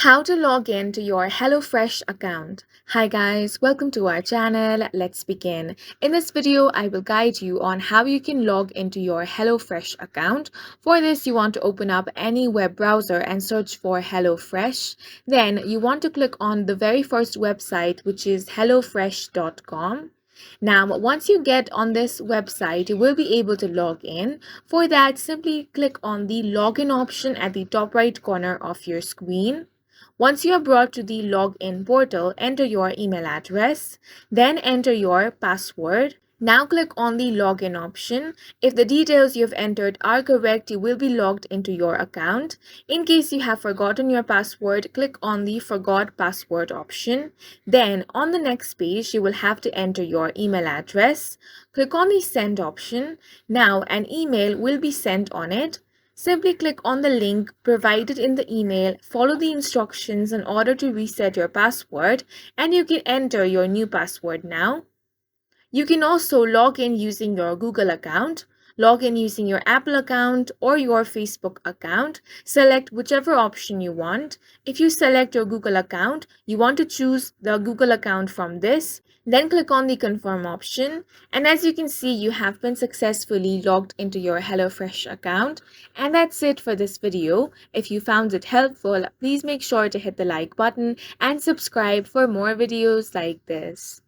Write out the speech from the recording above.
How to log in to your HelloFresh account. Hi guys, welcome to our channel. Let's begin. In this video, I will guide you on how you can log into your HelloFresh account. For this, you want to open up any web browser and search for HelloFresh. Then you want to click on the very first website, which is hellofresh.com. Now, once you get on this website, you will be able to log in. For that, simply click on the login option at the top right corner of your screen. Once you are brought to the login portal, enter your email address, then enter your password. Now click on the login option. If the details you have entered are correct, you will be logged into your account. In case you have forgotten your password, click on the forgot password option. Then on the next page, you will have to enter your email address. Click on the send option. Now an email will be sent on it. Simply click on the link provided in the email, follow the instructions in order to reset your password, and you can enter your new password now. You can also log in using your Google account, log in using your Apple account or your Facebook account. Select whichever option you want. If you select your Google account, you want to choose the Google account from this. Then click on the confirm option. And as you can see, you have been successfully logged into your HelloFresh account. And that's it for this video. If you found it helpful, please make sure to hit the like button and subscribe for more videos like this.